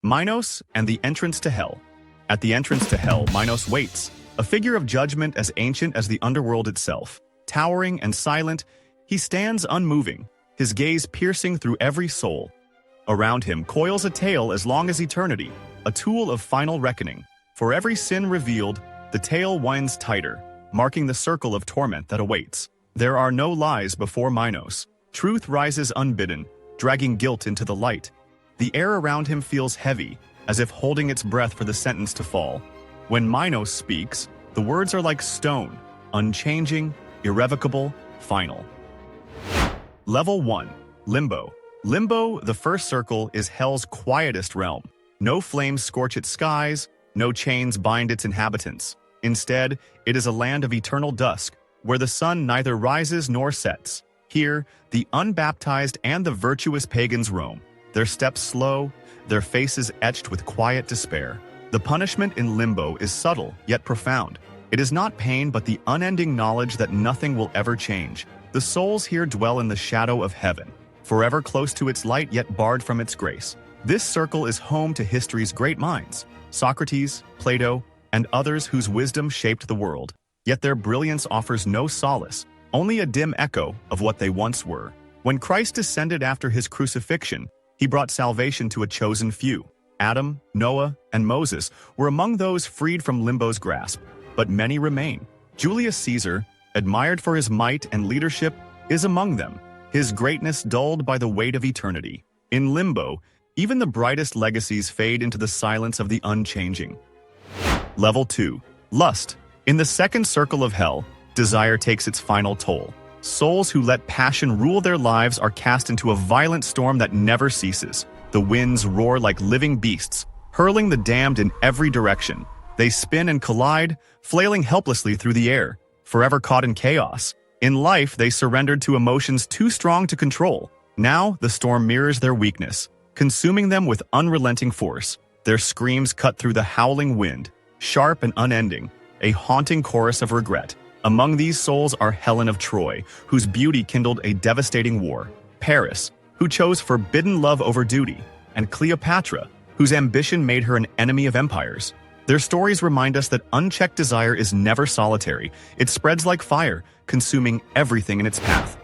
Minos and the entrance to hell. At the entrance to hell, Minos waits, a figure of judgment as ancient as the underworld itself. Towering and silent, he stands unmoving, his gaze piercing through every soul. Around him coils a tale as long as eternity, a tool of final reckoning. For every sin revealed, the tale winds tighter, marking the circle of torment that awaits. There are no lies before Minos. Truth rises unbidden, dragging guilt into the light. The air around him feels heavy, as if holding its breath for the sentence to fall. When Minos speaks, the words are like stone, unchanging, irrevocable, final. Level 1. Limbo. Limbo, the first circle, is hell's quietest realm. No flames scorch its skies, no chains bind its inhabitants. Instead, it is a land of eternal dusk, where the sun neither rises nor sets. Here, the unbaptized and the virtuous pagans roam, their steps slow, their faces etched with quiet despair. The punishment in Limbo is subtle, yet profound. It is not pain but the unending knowledge that nothing will ever change. The souls here dwell in the shadow of heaven, forever close to its light yet barred from its grace. This circle is home to history's great minds, Socrates, Plato, and others whose wisdom shaped the world. Yet their brilliance offers no solace, only a dim echo of what they once were. When Christ descended after his crucifixion, he brought salvation to a chosen few. Adam, Noah, and Moses were among those freed from Limbo's grasp, but many remain. Julius Caesar, admired for his might and leadership, is among them, his greatness dulled by the weight of eternity. In Limbo, even the brightest legacies fade into the silence of the unchanging. Level 2. Lust. In the second circle of hell, desire takes its final toll. Souls who let passion rule their lives are cast into a violent storm that never ceases. The winds roar like living beasts, hurling the damned in every direction. They spin and collide, flailing helplessly through the air, forever caught in chaos. In life, they surrendered to emotions too strong to control. Now, the storm mirrors their weakness, consuming them with unrelenting force. Their screams cut through the howling wind, sharp and unending, a haunting chorus of regret. Among these souls are Helen of Troy, whose beauty kindled a devastating war, Paris, who chose forbidden love over duty, and Cleopatra, whose ambition made her an enemy of empires. Their stories remind us that unchecked desire is never solitary. It spreads like fire, consuming everything in its path.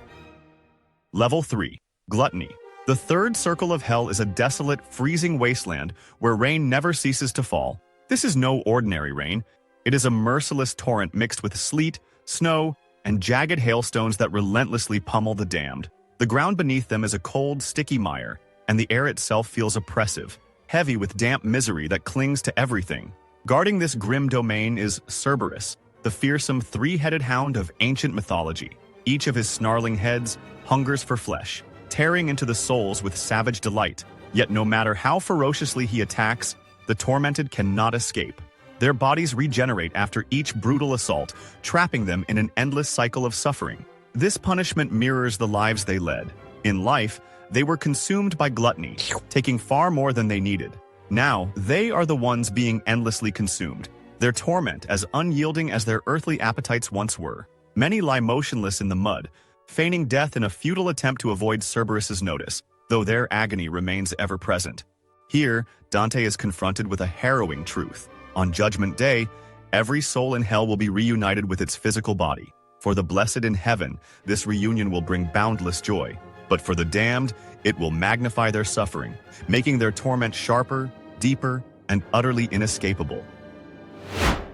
Level 3. Gluttony. The third circle of hell is a desolate, freezing wasteland where rain never ceases to fall. This is no ordinary rain. It is a merciless torrent mixed with sleet, snow, and jagged hailstones that relentlessly pummel the damned. The ground beneath them is a cold, sticky mire, and the air itself feels oppressive, heavy with damp misery that clings to everything. Guarding this grim domain is Cerberus, the fearsome three-headed hound of ancient mythology. Each of his snarling heads hungers for flesh, tearing into the souls with savage delight. Yet no matter how ferociously he attacks, the tormented cannot escape. Their bodies regenerate after each brutal assault, trapping them in an endless cycle of suffering. This punishment mirrors the lives they led. In life, they were consumed by gluttony, taking far more than they needed. Now, they are the ones being endlessly consumed, their torment as unyielding as their earthly appetites once were. Many lie motionless in the mud, feigning death in a futile attempt to avoid Cerberus's notice, though their agony remains ever present. Here, Dante is confronted with a harrowing truth. On Judgment Day, every soul in hell will be reunited with its physical body. For the blessed in heaven, this reunion will bring boundless joy. But for the damned, it will magnify their suffering, making their torment sharper, deeper, and utterly inescapable.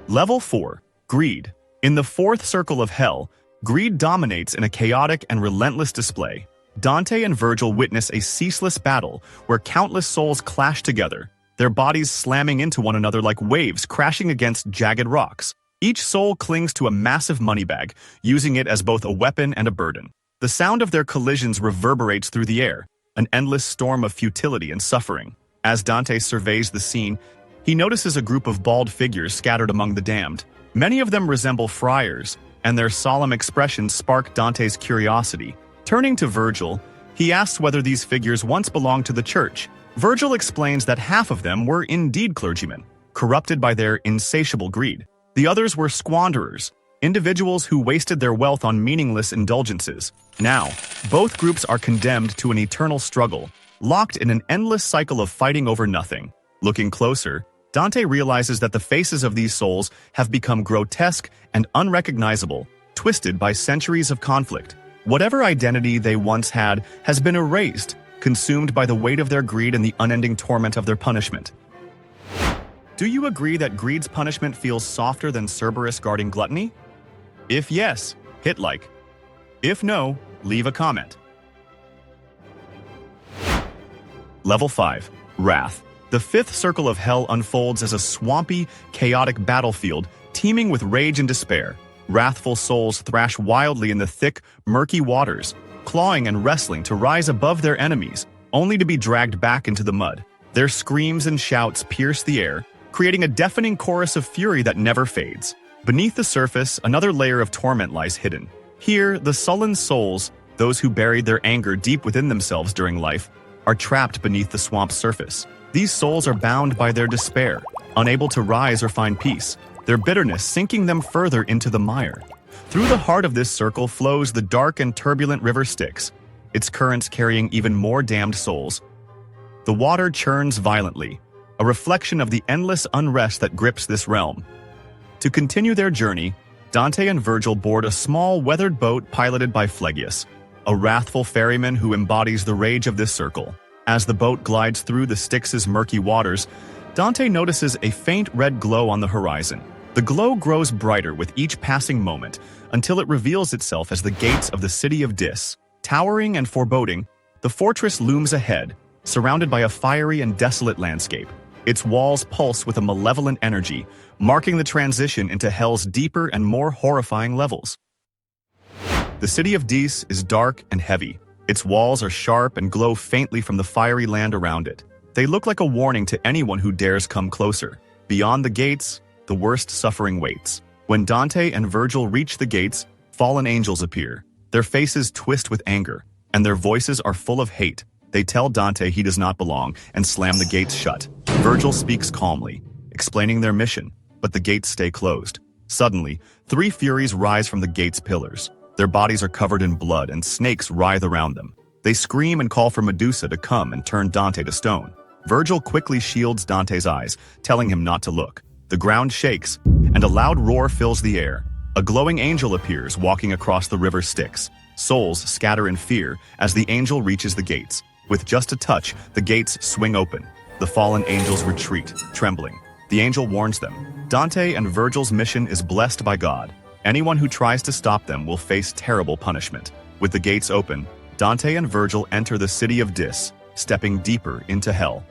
Level 4. Greed. In the fourth circle of hell, greed dominates in a chaotic and relentless display. Dante and Virgil witness a ceaseless battle where countless souls clash together, their bodies slamming into one another like waves crashing against jagged rocks. Each soul clings to a massive money bag, using it as both a weapon and a burden. The sound of their collisions reverberates through the air, an endless storm of futility and suffering. As Dante surveys the scene, he notices a group of bald figures scattered among the damned. Many of them resemble friars, and their solemn expressions spark Dante's curiosity. Turning to Virgil, he asks whether these figures once belonged to the church. Virgil explains that half of them were indeed clergymen, corrupted by their insatiable greed. The others were squanderers, individuals who wasted their wealth on meaningless indulgences. Now, both groups are condemned to an eternal struggle, locked in an endless cycle of fighting over nothing. Looking closer, Dante realizes that the faces of these souls have become grotesque and unrecognizable, twisted by centuries of conflict. Whatever identity they once had has been erased, consumed by the weight of their greed and the unending torment of their punishment. Do you agree that greed's punishment feels softer than Cerberus guarding gluttony? If yes, hit like. If no, leave a comment. Level 5. Wrath. The fifth circle of hell unfolds as a swampy, chaotic battlefield teeming with rage and despair. Wrathful souls thrash wildly in the thick, murky waters, clawing and wrestling to rise above their enemies, only to be dragged back into the mud. Their screams and shouts pierce the air, creating a deafening chorus of fury that never fades. Beneath the surface, another layer of torment lies hidden. Here, the sullen souls, those who buried their anger deep within themselves during life, are trapped beneath the swamp's surface. These souls are bound by their despair, unable to rise or find peace, their bitterness sinking them further into the mire. Through the heart of this circle flows the dark and turbulent river Styx, its currents carrying even more damned souls. The water churns violently, a reflection of the endless unrest that grips this realm. To continue their journey, Dante and Virgil board a small, weathered boat piloted by Phlegyas, a wrathful ferryman who embodies the rage of this circle. As the boat glides through the Styx's murky waters, Dante notices a faint red glow on the horizon. The glow grows brighter with each passing moment, until it reveals itself as the gates of the city of Dis. Towering and foreboding, the fortress looms ahead, surrounded by a fiery and desolate landscape. Its walls pulse with a malevolent energy, marking the transition into hell's deeper and more horrifying levels. The city of Dis is dark and heavy. Its walls are sharp and glow faintly from the fiery land around it. They look like a warning to anyone who dares come closer. Beyond the gates, the worst suffering waits. When Dante and Virgil reach the gates, fallen angels appear. Their faces twist with anger, and their voices are full of hate. They tell Dante he does not belong and slam the gates shut. Virgil speaks calmly, explaining their mission, but the gates stay closed. Suddenly, three Furies rise from the gate's pillars. Their bodies are covered in blood and snakes writhe around them. They scream and call for Medusa to come and turn Dante to stone. Virgil quickly shields Dante's eyes, telling him not to look. The ground shakes, and a loud roar fills the air. A glowing angel appears, walking across the river Styx. Souls scatter in fear as the angel reaches the gates. With just a touch, the gates swing open. The fallen angels retreat, trembling. The angel warns them. Dante and Virgil's mission is blessed by God. Anyone who tries to stop them will face terrible punishment. With the gates open, Dante and Virgil enter the city of Dis, stepping deeper into hell.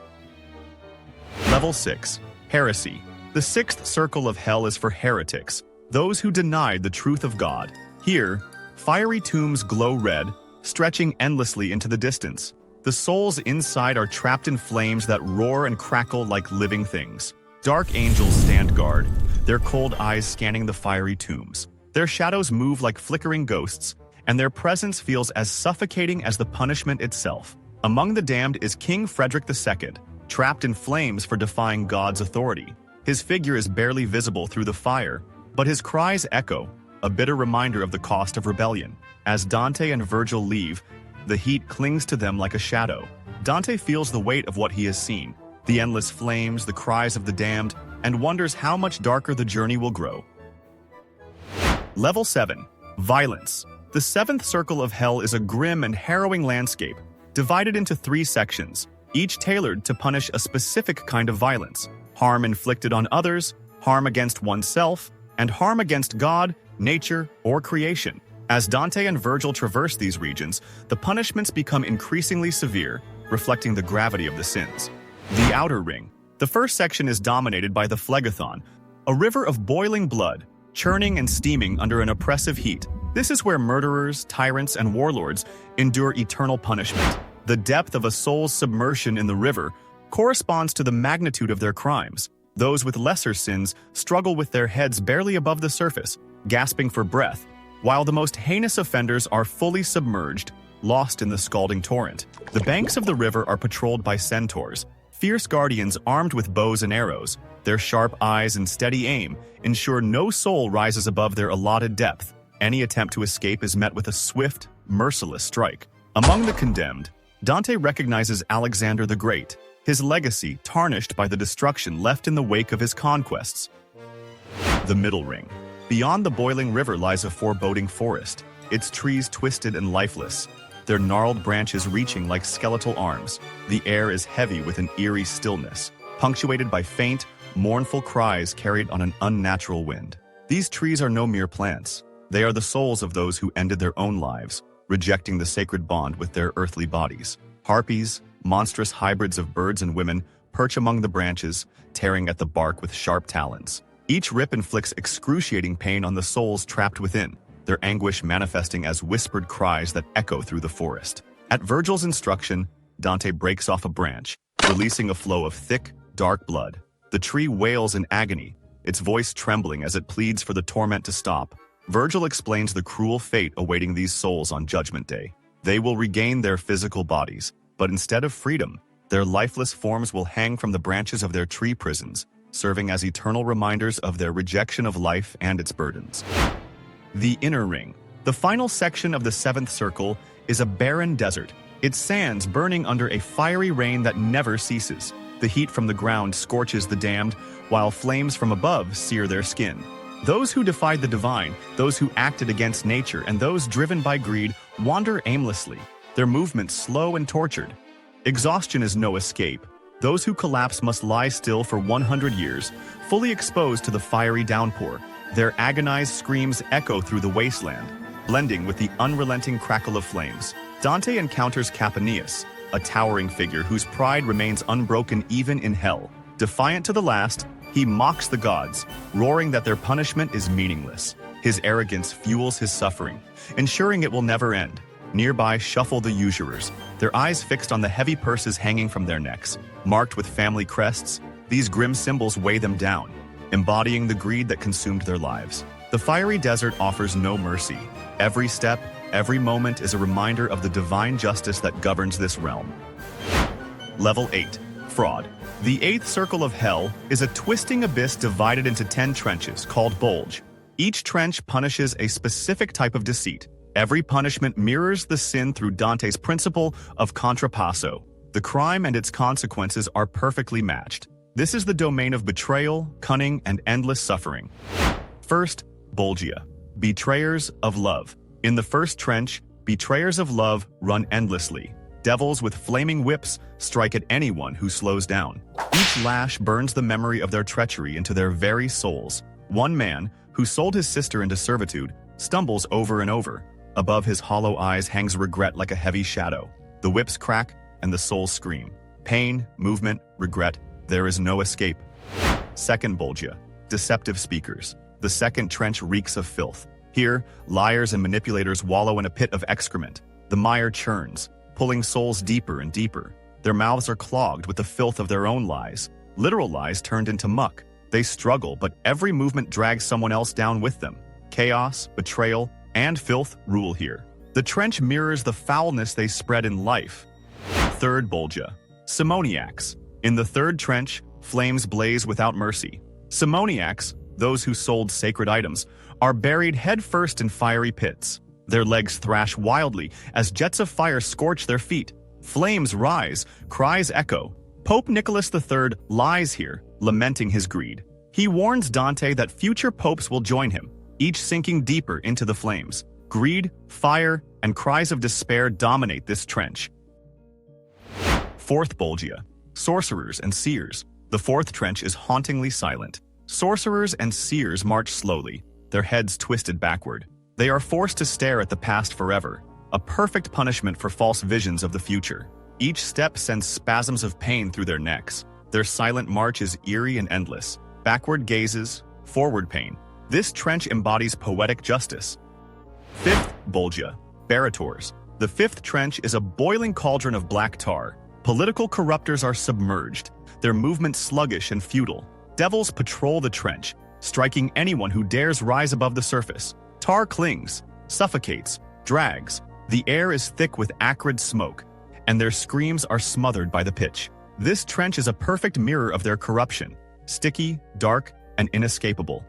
Level 6. Heresy. The sixth circle of hell is for heretics, those who denied the truth of God. Here, fiery tombs glow red, stretching endlessly into the distance. The souls inside are trapped in flames that roar and crackle like living things. Dark angels stand guard, their cold eyes scanning the fiery tombs. Their shadows move like flickering ghosts, and their presence feels as suffocating as the punishment itself. Among the damned is King Frederick II, trapped in flames for defying God's authority. His figure is barely visible through the fire, but his cries echo, a bitter reminder of the cost of rebellion. As Dante and Virgil leave, the heat clings to them like a shadow. Dante feels the weight of what he has seen, the endless flames, the cries of the damned, and wonders how much darker the journey will grow. Level 7. Violence. The seventh circle of hell is a grim and harrowing landscape, divided into 3 sections, each tailored to punish a specific kind of violence: harm inflicted on others, harm against oneself, and harm against God, nature, or creation. As Dante and Virgil traverse these regions, the punishments become increasingly severe, reflecting the gravity of the sins. The Outer Ring. The first section is dominated by the Phlegathon, a river of boiling blood, churning and steaming under an oppressive heat. This is where murderers, tyrants, and warlords endure eternal punishment. The depth of a soul's submersion in the river corresponds to the magnitude of their crimes. Those with lesser sins struggle with their heads barely above the surface, gasping for breath, while the most heinous offenders are fully submerged, lost in the scalding torrent. The banks of the river are patrolled by centaurs, fierce guardians armed with bows and arrows. Their sharp eyes and steady aim ensure no soul rises above their allotted depth. Any attempt to escape is met with a swift, merciless strike. Among the condemned, Dante recognizes Alexander the Great, his legacy tarnished by the destruction left in the wake of his conquests. The Middle Ring. Beyond the boiling river lies a foreboding forest, its trees twisted and lifeless, their gnarled branches reaching like skeletal arms. The air is heavy with an eerie stillness, punctuated by faint, mournful cries carried on an unnatural wind. These trees are no mere plants. They are the souls of those who ended their own lives, rejecting the sacred bond with their earthly bodies. Harpies, monstrous hybrids of birds and women, perch among the branches, tearing at the bark with sharp talons. Each rip inflicts excruciating pain on the souls trapped within, their anguish manifesting as whispered cries that echo through the forest. At Virgil's instruction, Dante breaks off a branch, releasing a flow of thick, dark blood. The tree wails in agony, its voice trembling as it pleads for the torment to stop. Virgil explains the cruel fate awaiting these souls on Judgment Day. They will regain their physical bodies, but instead of freedom, their lifeless forms will hang from the branches of their tree prisons, serving as eternal reminders of their rejection of life and its burdens. The Inner Ring. The final section of the seventh circle is a barren desert, its sands burning under a fiery rain that never ceases. The heat from the ground scorches the damned, while flames from above sear their skin. Those who defied the divine, those who acted against nature, and those driven by greed wander aimlessly, their movements slow and tortured. Exhaustion is no escape. Those who collapse must lie still for 100 years, fully exposed to the fiery downpour. Their agonized screams echo through the wasteland, blending with the unrelenting crackle of flames. Dante encounters Capaneus, a towering figure whose pride remains unbroken even in hell. Defiant to the last, he mocks the gods, roaring that their punishment is meaningless. His arrogance fuels his suffering, ensuring it will never end. Nearby shuffle the usurers, their eyes fixed on the heavy purses hanging from their necks. Marked with family crests, these grim symbols weigh them down, embodying the greed that consumed their lives. The fiery desert offers no mercy. Every step, every moment is a reminder of the divine justice that governs this realm. Level 8. Fraud. The eighth circle of hell is a twisting abyss divided into 10 trenches, called bulge. Each trench punishes a specific type of deceit. Every punishment mirrors the sin through Dante's principle of contrapasso. The crime and its consequences are perfectly matched. This is the domain of betrayal, cunning, and endless suffering. First, Bolgia. Betrayers of love. In the first trench, betrayers of love run endlessly. Devils with flaming whips strike at anyone who slows down. Each lash burns the memory of their treachery into their very souls. One man, who sold his sister into servitude, stumbles over and over. Above his hollow eyes hangs regret like a heavy shadow. The whips crack, and the souls scream. Pain, movement, regret, there is no escape. Second Bolgia. Deceptive speakers. The second trench reeks of filth. Here, liars and manipulators wallow in a pit of excrement. The mire churns, pulling souls deeper and deeper. Their mouths are clogged with the filth of their own lies, literal lies turned into muck. They struggle, but every movement drags someone else down with them. Chaos, betrayal, and filth rule here. The trench mirrors the foulness they spread in life. Third Bolgia. Simoniacs. In the third trench, flames blaze without mercy. Simoniacs, those who sold sacred items, are buried headfirst in fiery pits. Their legs thrash wildly as jets of fire scorch their feet. Flames rise, cries echo. Pope Nicholas III lies here, lamenting his greed. He warns Dante that future popes will join him, each sinking deeper into the flames. Greed, fire, and cries of despair dominate this trench. Fourth Bolgia. Sorcerers and seers. The fourth trench is hauntingly silent. Sorcerers and seers march slowly, their heads twisted backward. They are forced to stare at the past forever, a perfect punishment for false visions of the future. Each step sends spasms of pain through their necks. Their silent march is eerie and endless. Backward gazes, forward pain. This trench embodies poetic justice. Fifth Bolgia. Baritors. The fifth trench is a boiling cauldron of black tar. Political corruptors are submerged, their movements sluggish and futile. Devils patrol the trench, striking anyone who dares rise above the surface. Tar clings, suffocates, drags. The air is thick with acrid smoke, and their screams are smothered by the pitch. This trench is a perfect mirror of their corruption, sticky, dark, and inescapable.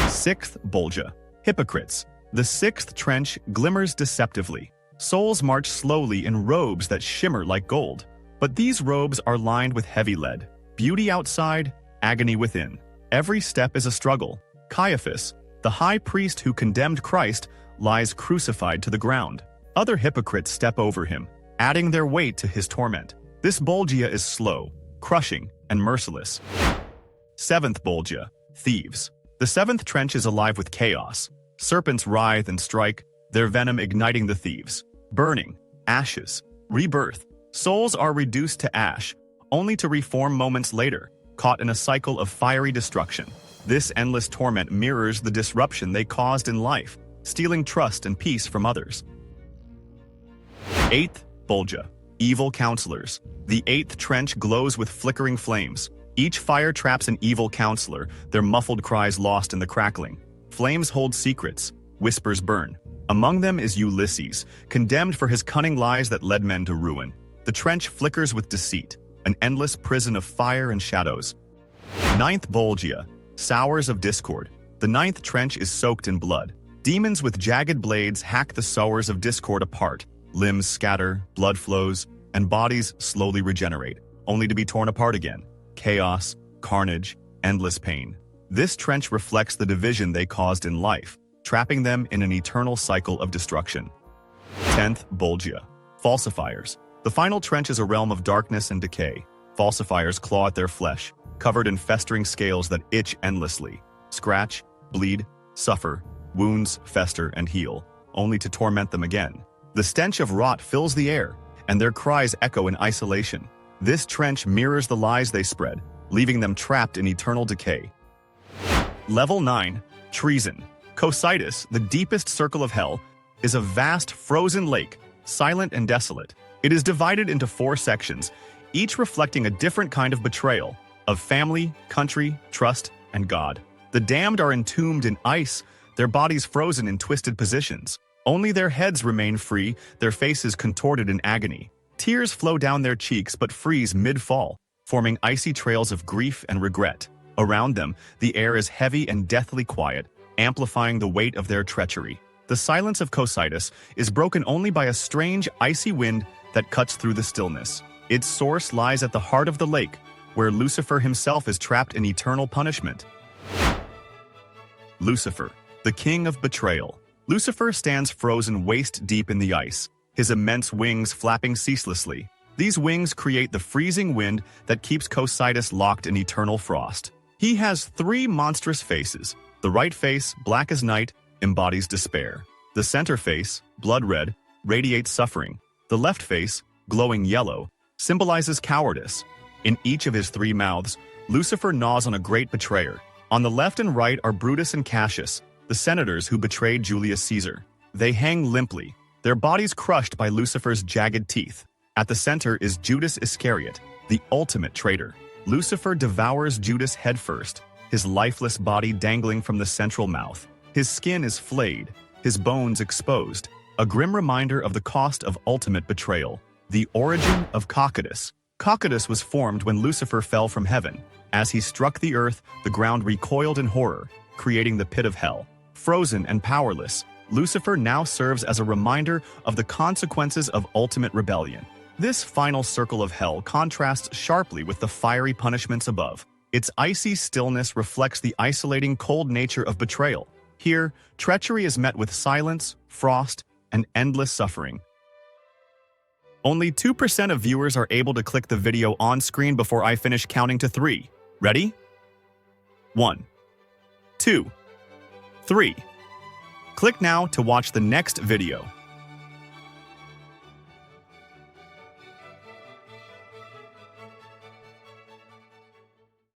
Sixth Bolgia. Hypocrites. The sixth trench glimmers deceptively. Souls march slowly in robes that shimmer like gold. But these robes are lined with heavy lead. Beauty outside, agony within. Every step is a struggle. Caiaphas, the high priest who condemned Christ, lies crucified to the ground. Other hypocrites step over him, adding their weight to his torment. This Bolgia is slow, crushing, and merciless. Seventh Bolgia, thieves. The seventh trench is alive with chaos. Serpents writhe and strike, their venom igniting the thieves. Burning, ashes, rebirth. Souls are reduced to ash, only to reform moments later, caught in a cycle of fiery destruction. This endless torment mirrors the disruption they caused in life, stealing trust and peace from others. Eighth Bolgia, evil counselors. The eighth trench glows with flickering flames. Each fire traps an evil counselor, their muffled cries lost in the crackling. Flames hold secrets, whispers burn. Among them is Ulysses, condemned for his cunning lies that led men to ruin. The trench flickers with deceit, an endless prison of fire and shadows. Ninth Bolgia, sowers of discord. The ninth trench is soaked in blood. Demons with jagged blades hack the sowers of discord apart. Limbs scatter, blood flows, and bodies slowly regenerate, only to be torn apart again. Chaos, carnage, endless pain. This trench reflects the division they caused in life, trapping them in an eternal cycle of destruction. 10th Bolgia, falsifiers. The final trench is a realm of darkness and decay. Falsifiers claw at their flesh, covered in festering scales that itch endlessly. Scratch, bleed, suffer, wounds fester and heal, only to torment them again. The stench of rot fills the air, and their cries echo in isolation. This trench mirrors the lies they spread, leaving them trapped in eternal decay. Level 9, Treason. Cocytus, the deepest circle of hell, is a vast frozen lake, silent and desolate. It is divided into 4 sections, each reflecting a different kind of betrayal, of family, country, trust, and God. The damned are entombed in ice, their bodies frozen in twisted positions. Only their heads remain free, their faces contorted in agony. Tears flow down their cheeks but freeze mid-fall, forming icy trails of grief and regret. Around them, the air is heavy and deathly quiet, amplifying the weight of their treachery. The silence of Cocytus is broken only by a strange, icy wind that cuts through the stillness. Its source lies at the heart of the lake, where Lucifer himself is trapped in eternal punishment. Lucifer, the king of betrayal. Lucifer stands frozen waist-deep in the ice, his immense wings flapping ceaselessly. These wings create the freezing wind that keeps Cocytus locked in eternal frost. He has 3 monstrous faces. The right face, black as night, embodies despair. The center face, blood red, radiates suffering. The left face, glowing yellow, symbolizes cowardice. In each of his 3 mouths, Lucifer gnaws on a great betrayer. On the left and right are Brutus and Cassius, the senators who betrayed Julius Caesar. They hang limply, their bodies crushed by Lucifer's jagged teeth. At the center is Judas Iscariot, the ultimate traitor. Lucifer devours Judas headfirst, his lifeless body dangling from the central mouth. His skin is flayed, his bones exposed, a grim reminder of the cost of ultimate betrayal. The origin of Cocytus. Cocytus was formed when Lucifer fell from heaven. As he struck the earth, the ground recoiled in horror, creating the pit of hell. Frozen and powerless, Lucifer now serves as a reminder of the consequences of ultimate rebellion. This final circle of hell contrasts sharply with the fiery punishments above. Its icy stillness reflects the isolating cold nature of betrayal. Here, treachery is met with silence, frost, and endless suffering. Only 2% of viewers are able to click the video on screen before I finish counting to 3. Ready? 1, 2, 3. Click now to watch the next video.